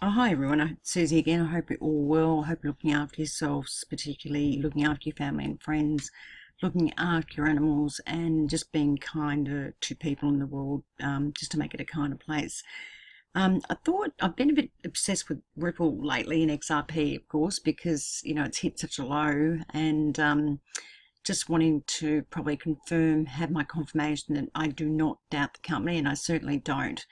Oh, hi everyone, Susie again. I hope you're all well. I hope you're looking after yourselves, particularly looking after your family and friends, looking after your animals, and just being kinder to people in the world, just to make it a kinder place. I thought I've been a bit obsessed with Ripple lately in XRP, of course, because it's hit such a low, and just wanting to probably have my confirmation that I do not doubt the company, and I certainly don't.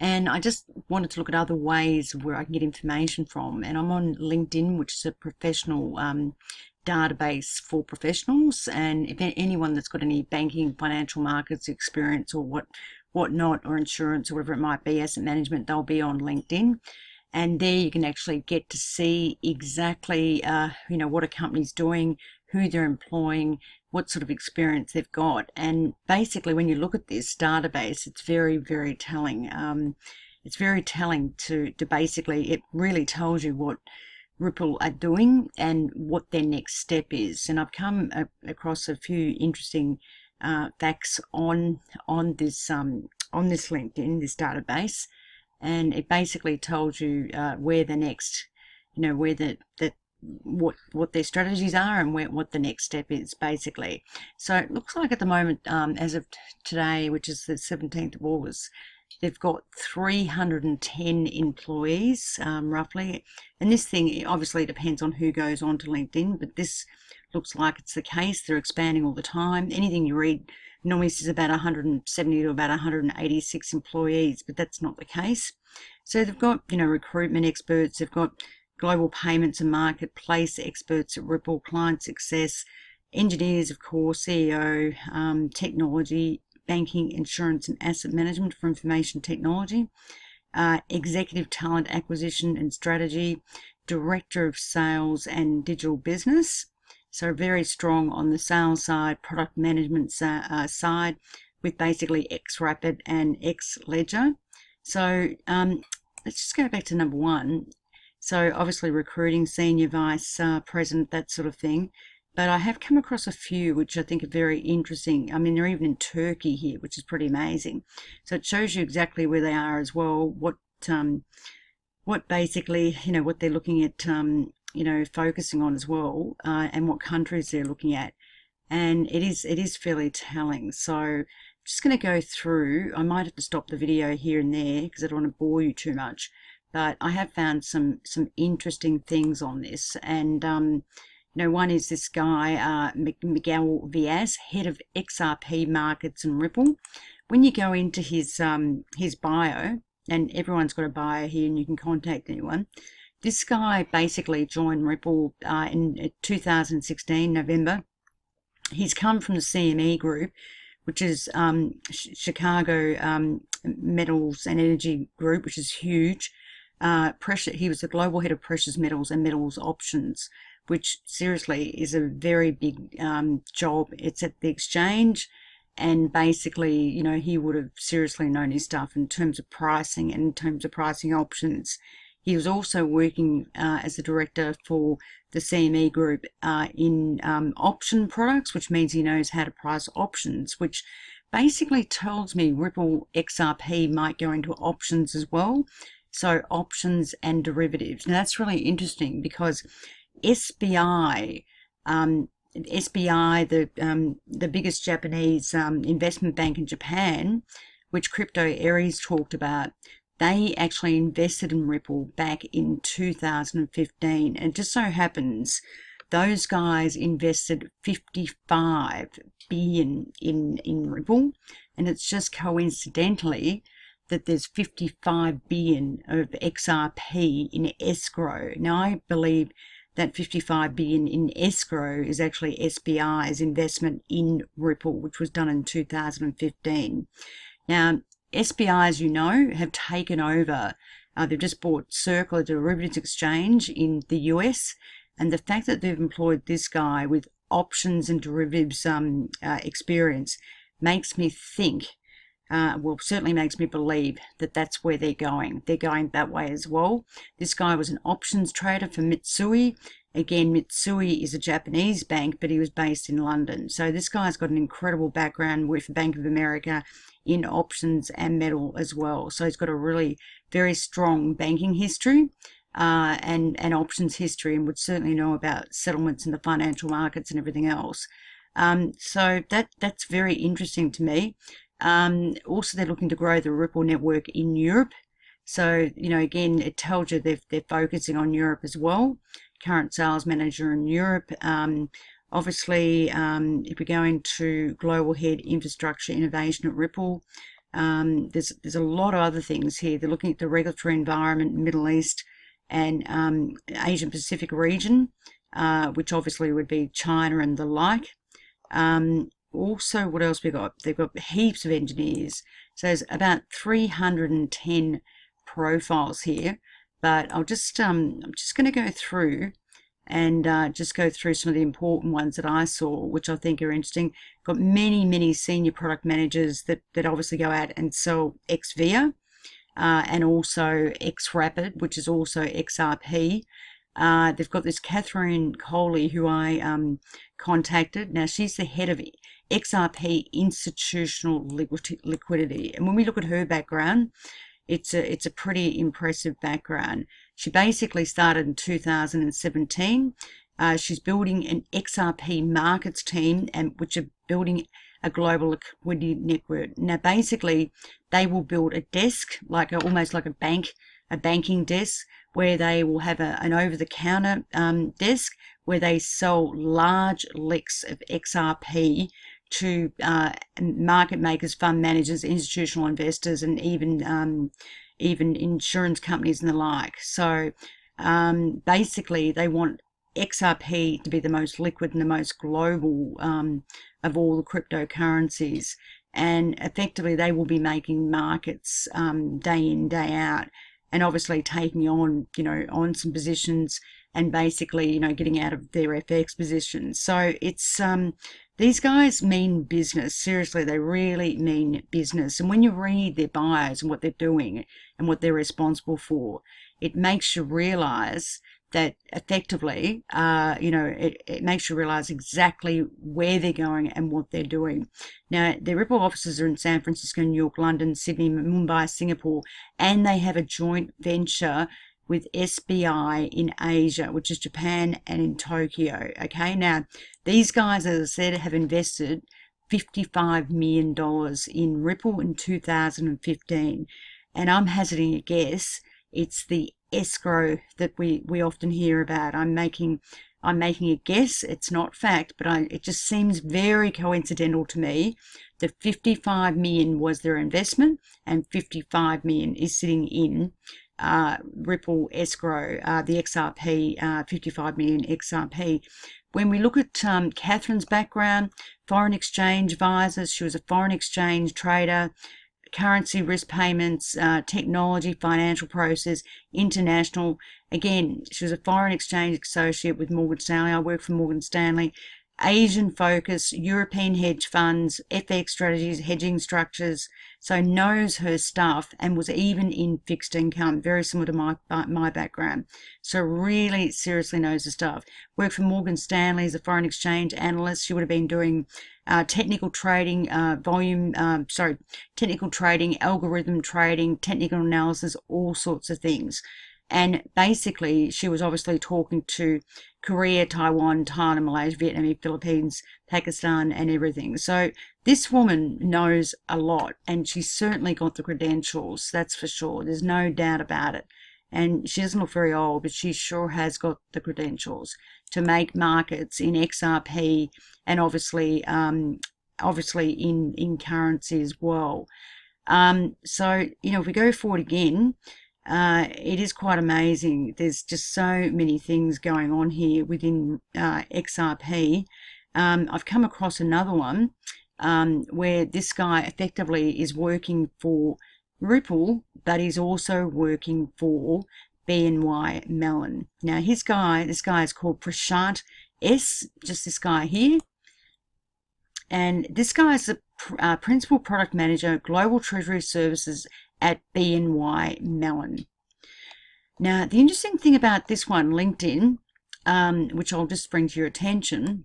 And I just wanted to look at other ways where I can get information from. And I'm on LinkedIn, which is a professional database for professionals. And if anyone that's got any banking, financial markets experience or whatnot, or insurance or whatever it might be, asset management, they'll be on LinkedIn. And there you can actually get to see exactly, what a company's doing, who they're employing, what sort of experience they've got. And basically, when you look at this database, it's very, very telling. It's very telling to basically, it really tells you what Ripple are doing and what their next step is. And I've come across a few interesting facts on this LinkedIn, this database, and it basically tells you where the next, where what their strategies are and what the next step is, basically. So it looks like at the moment, as of today, which is the 17th of August, they've got 310 employees, roughly. And this thing obviously depends on who goes on to LinkedIn, but this looks like it's the case. They're expanding all the time. Anything you read normally says about 170 to about 186 employees, but that's not the case. So they've got, recruitment experts, they've got global payments and marketplace experts at Ripple, client success, engineers, of course, CEO, technology, banking, insurance, and asset management for information technology, executive talent acquisition and strategy, director of sales and digital business. So very strong on the sales side, product management side, with basically XRapid and XLedger. So let's just go back to number one. So obviously recruiting, senior vice president, that sort of thing. But I have come across a few which I think are very interesting. I mean, they're even in Turkey here, which is pretty amazing. So it shows you exactly where they are as well, what basically, what they're looking at, focusing on as well, and what countries they're looking at. And it is fairly telling. So I'm just going to go through. I might have to stop the video here and there because I don't want to bore you too much. But I have found some interesting things on this, and one is this guy Miguel Viaz, head of XRP markets and Ripple. When you go into his bio, and everyone's got a bio here, and you can contact anyone. This guy basically joined Ripple in 2016 November. He's come from the CME group, which is Chicago Metals and Energy Group, which is huge. He was the global head of precious metals and metals options, which seriously is a very big job. It's at the exchange, and basically, he would have seriously known his stuff in terms of pricing and in terms of pricing options. He was also working as the director for the CME group in option products, which means he knows how to price options, which basically tells me Ripple XRP might go into options as well. So options and derivatives. Now that's really interesting because SBI, the biggest Japanese investment bank in Japan, which Crypto Aries talked about, they actually invested in Ripple back in 2015. And it just so happens those guys invested 55 billion in Ripple, and it's just coincidentally that there's 55 billion of XRP in escrow. Now, I believe that 55 billion in escrow is actually SBI's investment in Ripple, which was done in 2015. Now, SBI, as you know, have taken over. They've just bought Circle, a derivatives exchange in the US, and the fact that they've employed this guy with options and derivatives experience makes me think, certainly makes me believe that that's where they're going. They're going that way as well. This guy was an options trader for Mitsui. Again, Mitsui is a Japanese bank, but he was based in London. So this guy's got an incredible background with Bank of America, in options and metal as well. So he's got a really very strong banking history and options history, and would certainly know about settlements in the financial markets and everything else. So that's very interesting to me. Also, they're looking to grow the Ripple network in Europe. So, again, it tells you they're focusing on Europe as well. Current sales manager in Europe. Obviously, if we go into global head infrastructure innovation at Ripple, there's a lot of other things here. They're looking at the regulatory environment, Middle East and Asian Pacific region, which obviously would be China and the like. Also, what else we got? They've got heaps of engineers. So there's about 310 profiles here. But I'm just going to go through and just go through some of the important ones that I saw, which I think are interesting. Got many senior product managers that obviously go out and sell XVIA and also XRapid, which is also XRP. They've got this Catherine Coley, who I contacted. Now, she's the head of XRP institutional liquidity. And when we look at her background, it's a pretty impressive background. She basically started in 2017. She's building an XRP markets team, which are building a global liquidity network. Now, basically, they will build a desk, almost like a banking desk, where they will have an over-the-counter desk where they sell large licks of XRP to market makers, fund managers, institutional investors, and even insurance companies and the like. So basically, they want XRP to be the most liquid and the most global of all the cryptocurrencies. And effectively, they will be making markets day in, day out, and obviously taking on, on some positions and basically, getting out of their FX positions. So it's these guys mean business. Seriously, they really mean business. And when you read their bios and what they're doing and what they're responsible for, it makes you realize that effectively, it makes you realize exactly where they're going and what they're doing. Now, their Ripple offices are in San Francisco, New York, London, Sydney, Mumbai, Singapore, and they have a joint venture with SBI in Asia, which is Japan, and in Tokyo. Okay, now these guys, as I said, have invested $55 million in Ripple in 2015, and I'm hazarding a guess it's the escrow that we often hear about. I'm making a guess. It's not fact, but it just seems very coincidental to me that 55 million was their investment and 55 million is sitting in Ripple escrow, the XRP, 55 million XRP. When we look at Catherine's background, foreign exchange advisor, she was a foreign exchange trader, currency risk payments, technology, financial process, international. Again, she was a foreign exchange associate with Morgan Stanley. I work for Morgan Stanley. Asian focus, European hedge funds, FX strategies, hedging structures. So knows her stuff and was even in fixed income, very similar to my background. So really seriously knows her stuff. Worked for Morgan Stanley as a foreign exchange analyst. She would have been doing technical trading, technical trading, algorithm trading, technical analysis, all sorts of things. And basically, she was obviously talking to Korea, Taiwan, Thailand, Malaysia, Vietnam, Philippines, Pakistan, and everything. So this woman knows a lot, and she's certainly got the credentials, that's for sure. There's no doubt about it. And she doesn't look very old, but she sure has got the credentials to make markets in XRP and obviously in currency as well. So, if we go forward again, it is quite amazing. There's just so many things going on here within XRP. I've come across another one where this guy effectively is working for Ripple, but he's also working for BNY Mellon. Now, this guy is called Prashant S., just this guy here. And this guy is the Principal Product Manager, Global Treasury Services at BNY Mellon. Now, the interesting thing about this one, LinkedIn, which I'll just bring to your attention,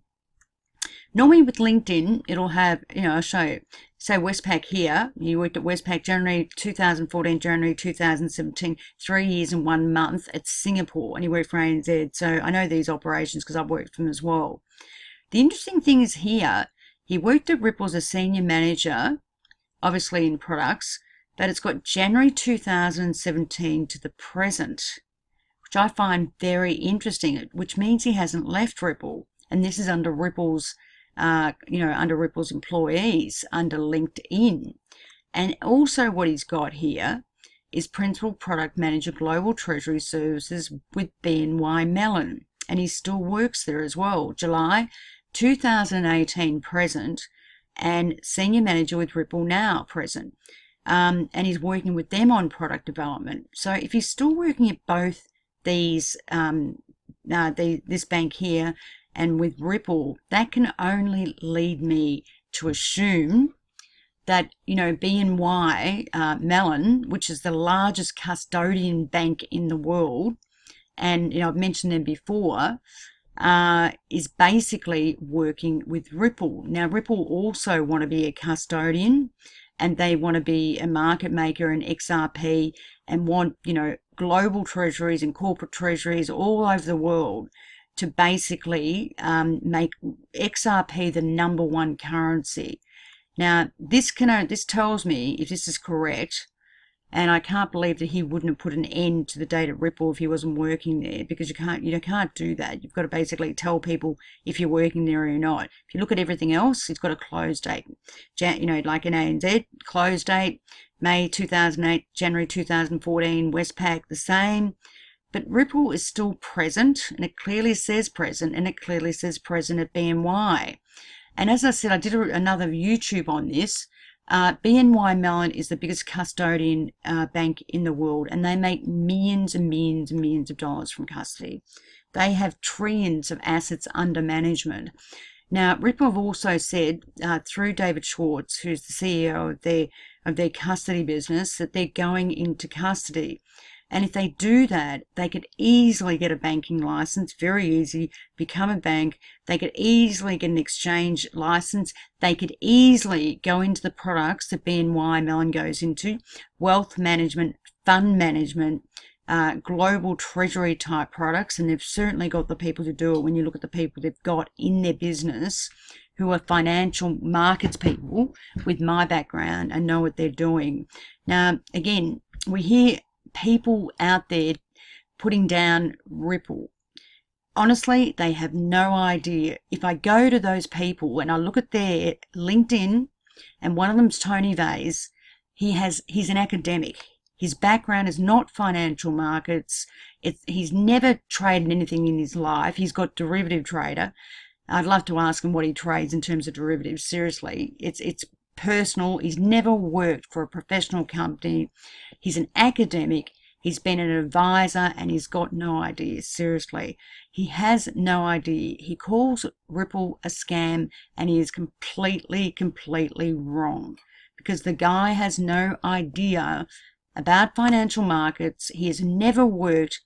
normally with LinkedIn, it'll have, I'll show you. say Westpac here, you worked at Westpac January 2014, January 2017, 3 years and 1 month at Singapore, and he worked for ANZ. So I know these operations because I've worked for them as well. The interesting thing is here, he worked at Ripple as a senior manager, obviously in products, but it's got January 2017 to the present, which I find very interesting, which means he hasn't left Ripple. And this is under Ripple's, under Ripple's employees, under LinkedIn. And also what he's got here is Principal Product Manager Global Treasury Services with BNY Mellon. And he still works there as well. July 2018 present, and Senior Manager with Ripple now present. And he's working with them on product development. So if he's still working at both these, this bank here and with Ripple, that can only lead me to assume that, BNY Mellon, which is the largest custodian bank in the world, and I've mentioned them before, is basically working with Ripple. Now, Ripple also want to be a custodian, and they want to be a market maker in XRP and want, global treasuries and corporate treasuries all over the world to basically make XRP the #1 currency. Now, this tells me, if this is correct, and I can't believe that he wouldn't have put an end to the date at Ripple if he wasn't working there, because you can't do that. You've got to basically tell people if you're working there or not. If you look at everything else, it's got a close date. Like in ANZ, close date, May 2008, January 2014, Westpac, the same. But Ripple is still present, and it clearly says present, and it clearly says present at BNY. And as I said, I did another YouTube on this. BNY Mellon is the biggest custodian bank in the world, and they make millions and millions and millions of dollars from custody. They have trillions of assets under management. Now, Ripple have also said through David Schwartz, who's the CEO of their custody business, that they're going into custody. And if they do that, they could easily get a banking license, very easy, become a bank. They could easily get an exchange license. They could easily go into the products that BNY Mellon goes into, wealth management, fund management, global treasury type products. And they've certainly got the people to do it when you look at the people they've got in their business who are financial markets people with my background and know what they're doing. Now, again, we hear people out there putting down Ripple. Honestly, they have no idea. If I go to those people and I look at their LinkedIn, and one of them's Tony Vase, he's an academic. His background is not financial markets. He's never traded anything in his life. He's got derivative trader. I'd love to ask him what he trades in terms of derivatives. Seriously, it's personal. He's never worked for a professional company. He's an academic. He's been an advisor, and he's got no idea. Seriously, he has no idea. He calls Ripple a scam, and he is completely wrong, because the guy has no idea about financial markets. He has never worked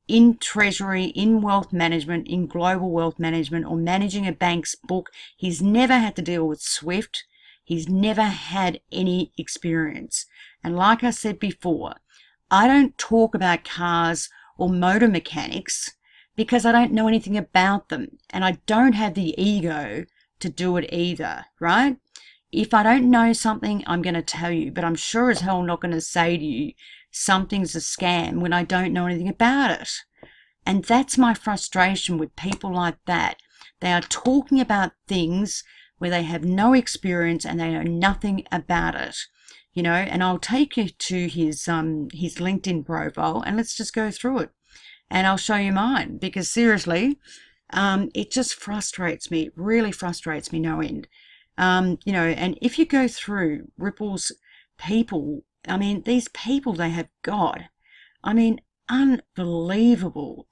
in treasury, in wealth management, in global wealth management, or managing a bank's book. He's never had to deal with Swift. He's never had any experience. And like I said before, I don't talk about cars or motor mechanics because I don't know anything about them. And I don't have the ego to do it either, right? If I don't know something, I'm going to tell you. But I'm sure as hell not going to say to you, something's a scam when I don't know anything about it. And that's my frustration with people like that. They are talking about things where they have no experience and they know nothing about it, and I'll take you to his LinkedIn profile, and let's just go through it, and I'll show you mine, because seriously, it just frustrates me. It really frustrates me no end. And if you go through Ripple's people, these people they have got, unbelievable,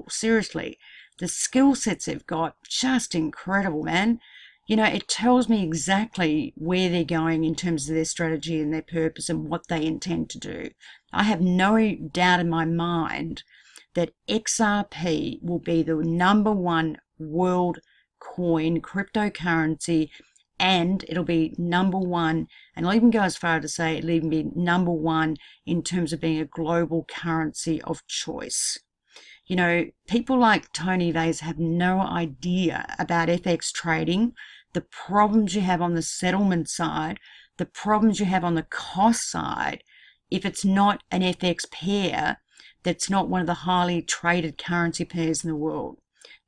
seriously. The skill sets they've got, just incredible, man. It tells me exactly where they're going in terms of their strategy and their purpose and what they intend to do. I have no doubt in my mind that XRP will be the #1 world coin, cryptocurrency, and it'll be number one, and I'll even go as far to say it'll even be number one in terms of being a global currency of choice. You know, people like Tony Vays have no idea about FX trading, the problems you have on the settlement side, the problems you have on the cost side, if it's not an FX pair that's not one of the highly traded currency pairs in the world.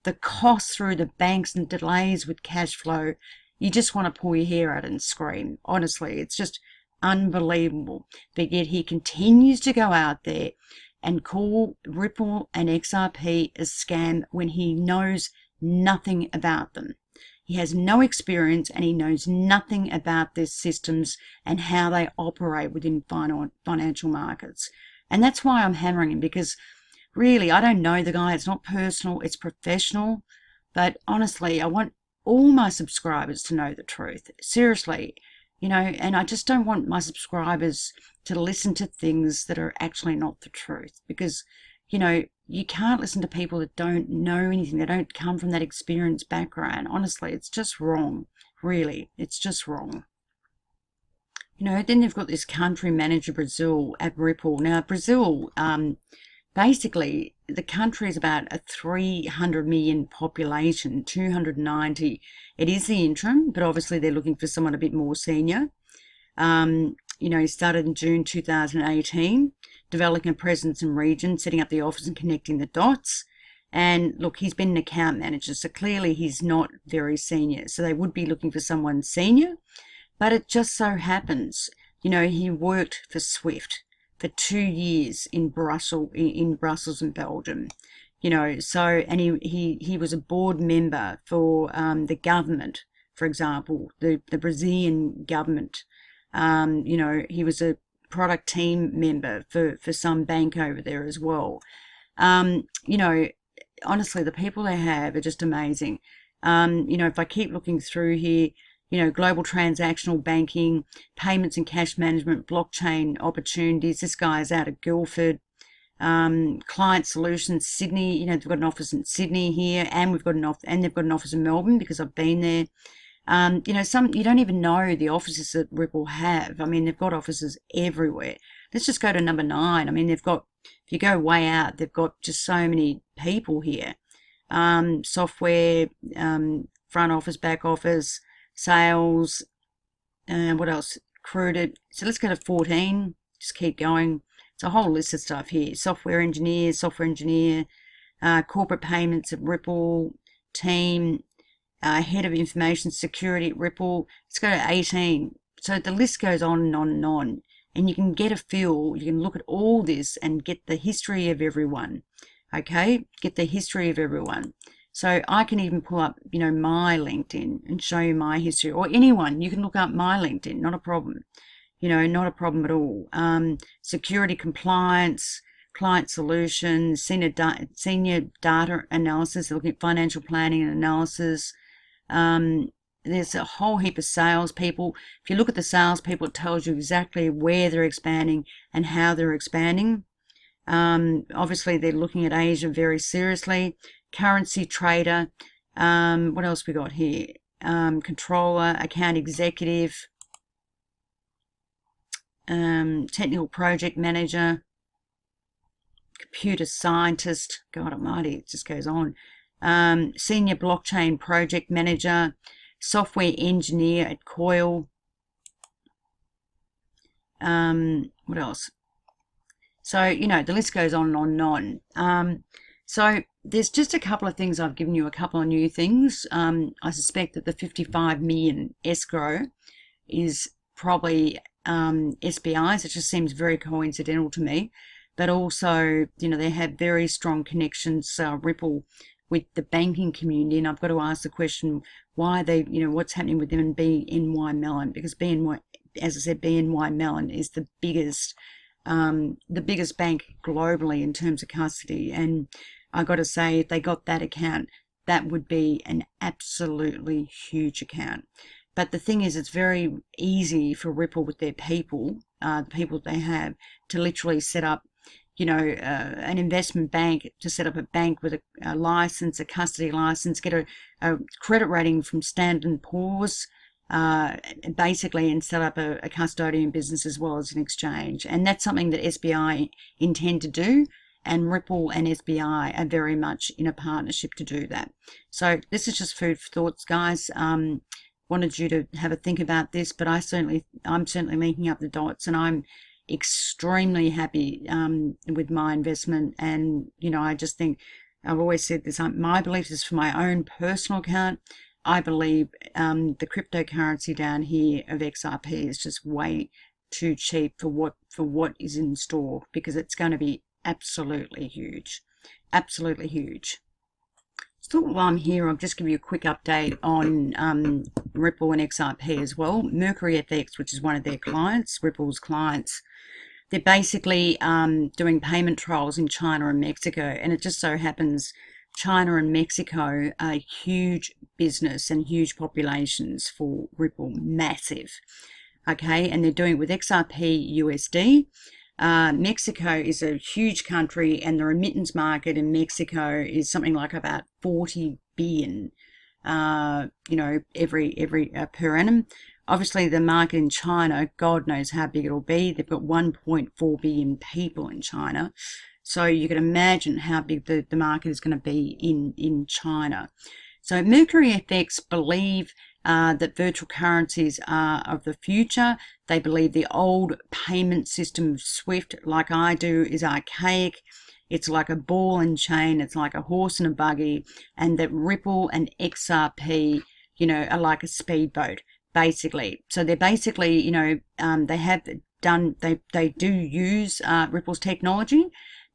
The costs through the banks and delays with cash flow, you just want to pull your hair out and scream. Honestly, it's just unbelievable. But yet he continues to go out there and call Ripple and XRP a scam when he knows nothing about them. He has no experience and he knows nothing about their systems and how they operate within financial markets. And that's why I'm hammering him, because really, I don't know the guy. It's not personal, it's professional. But honestly, I want all my subscribers to know the truth. Seriously, you know, and I just don't want my subscribers to listen to things that are actually not the truth. Because, you know, you can't listen to people that don't know anything. They don't come from that experienced background. Honestly, it's just wrong. Really, it's just wrong. You know, then you've got this country manager, Brazil, at Ripple. Now, Brazil, basically, the country is about a 300 million population, 290. It is the interim, but obviously they're looking for someone a bit more senior. You know, he started in June 2018, developing a presence in region, setting up the office and connecting the dots. And look, he's been an account manager, so clearly he's not very senior. So they would be looking for someone senior. But it just so happens, you know, he worked for SWIFT for 2 years in Brussels and Belgium, you know. So, and he was a board member for the government, for example, the Brazilian government. You know, he was a product team member for some bank over there as well. You know, honestly, the people they have are just amazing. You know, if I keep looking through here, you know, global transactional banking, payments and cash management, blockchain opportunities. This guy is out of Guildford. Client solutions, Sydney. You know, they've got an office in Sydney here, and they've got an office in Melbourne because I've been there. You know, you don't even know the offices that Ripple have. I mean, they've got offices everywhere. Let's just go to number 9. I mean, they've got, if you go way out, they've got just so many people here. Software, front office, back office, sales, what else? Recruited. So let's go to 14. Just keep going. It's a whole list of stuff here. Software engineer, corporate payments at Ripple, team, head of information security at Ripple. Let's go to 18. So the list goes on and on and on. And you can get a feel, you can look at all this and get the history of everyone. Okay? Get the history of everyone. So I can even pull up, you know, my LinkedIn and show you my history, or anyone. You can look up my LinkedIn, not a problem. You know, not a problem at all. Security compliance, client solutions, senior data analysis, looking at financial planning and analysis. There's a whole heap of salespeople. If you look at the salespeople, it tells you exactly where they're expanding and how they're expanding. Obviously, they're looking at Asia very seriously. Currency trader. What else we got here? Controller, account executive, technical project manager, computer scientist. God almighty, it just goes on. Senior blockchain project manager, software engineer at Coil. What else? So, you know, the list goes on and on and on. So there's just a couple of things. I've given you a couple of new things. I suspect that the 55 million escrow is probably SBI's. It just seems very coincidental to me. But also, you know, they have very strong connections, Ripple, with the banking community. And I've got to ask the question, why they, you know, what's happening with them and BNY Mellon? Because BNY, as I said, BNY Mellon is the biggest bank globally in terms of custody. And I got to say, if they got that account, that would be an absolutely huge account. But the thing is, it's very easy for Ripple with their people, the people they have, to literally set up, you know, an investment bank, to set up a bank with a license, a custody license, get a credit rating from Standard & Poor's, basically, and set up a custodian business as well as an exchange. And that's something that SBI intend to do, and Ripple and SBI are very much in a partnership to do that. So this is just food for thoughts, guys. Wanted you to have a think about this, but I'm certainly linking up the dots, and I'm extremely happy with my investment. And I just think, I've always said this, my belief is, for my own personal account, I believe the cryptocurrency down here of XRP is just way too cheap for what is in store, because it's going to be absolutely huge. Absolutely huge. So while I'm here, I'll just give you a quick update on Ripple and XRP as well. Mercury FX, which is one of their clients, Ripple's clients, they're basically doing payment trials in China and Mexico. And it just so happens China and Mexico are huge business and huge populations for Ripple, massive. Okay, and they're doing it with XRP USD. Mexico is a huge country, and the remittance market in Mexico is something like about 40 billion, every per annum. Obviously, the market in China, God knows how big it'll be. They've got 1.4 billion people in China. So you can imagine how big the market is going to be in China. So Mercury FX believe that virtual currencies are of the future. They believe the old payment system of SWIFT, like I do, is archaic. It's like a ball and chain. It's like a horse and a buggy. And that Ripple and XRP, are like a speedboat, basically. So they're basically, they do use Ripple's technology,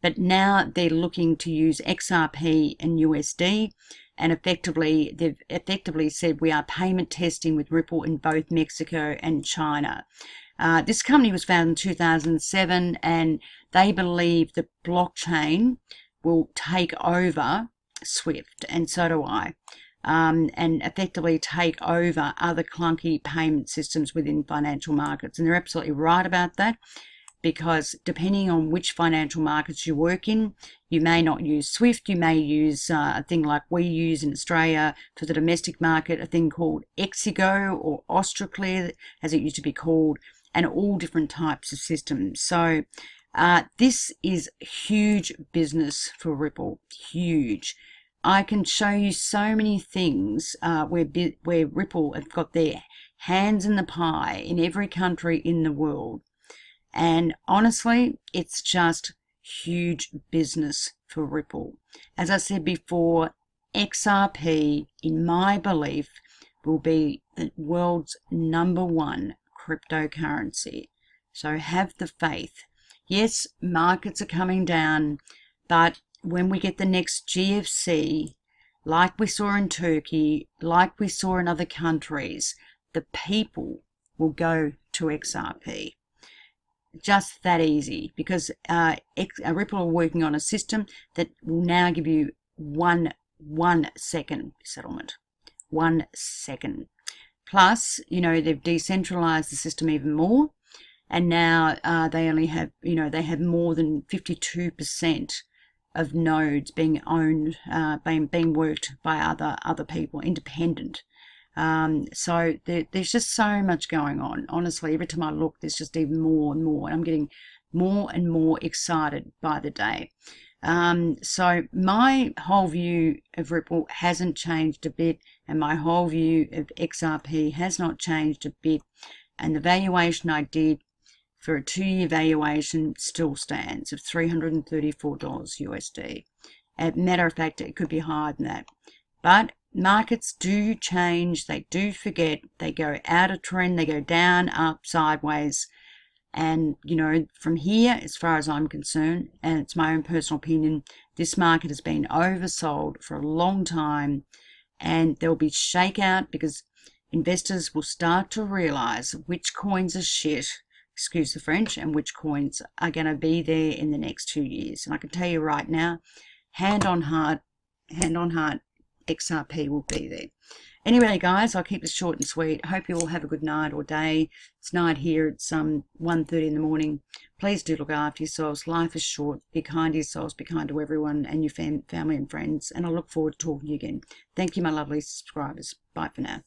but now they're looking to use XRP and USD. And they've effectively said, we are payment testing with Ripple in both Mexico and China. This company was founded in 2007, and they believe the blockchain will take over SWIFT, and so do I, and effectively take over other clunky payment systems within financial markets. And they're absolutely right about that, because depending on which financial markets you work in, you may not use SWIFT. You may use a thing like we use in Australia for the domestic market, a thing called Exigo or Austraclear, as it used to be called, and all different types of systems. So this is huge business for Ripple, huge. I can show you so many things where Ripple have got their hands in the pie in every country in the world. And honestly, it's just huge business for Ripple. As I said before, XRP, in my belief, will be the world's #1 cryptocurrency. So have the faith. Yes, markets are coming down, but when we get the next GFC, like we saw in Turkey, like we saw in other countries, the people will go to XRP. Just that easy, because Ripple are working on a system that will now give you one second settlement. 1 second. Plus, they've decentralized the system even more, and now they only have, they have more than 52% of nodes being owned, being worked by other people, independent. So there's just so much going on. Honestly, every time I look, there's just even more and more, and I'm getting more and more excited by the day. So my whole view of Ripple hasn't changed a bit, and my whole view of XRP has not changed a bit. And the valuation I did for a 2-year valuation still stands of $334 USD. As a matter of fact, it could be higher than that. But markets do change, they do forget, they go out of trend, they go down, up, sideways. And, from here, as far as I'm concerned, and it's my own personal opinion, this market has been oversold for a long time, and there'll be shakeout because investors will start to realize which coins are shit, excuse the French, and which coins are going to be there in the next 2 years. And I can tell you right now, hand on heart, XRP will be there. Anyway, guys, I'll keep this short and sweet. I hope you all have a good night or day. It's night here. It's 1:30 in the morning. Please do look after yourselves. Life is short. Be kind to yourselves. Be kind to everyone and your family and friends. And I look forward to talking to you again. Thank you, my lovely subscribers. Bye for now.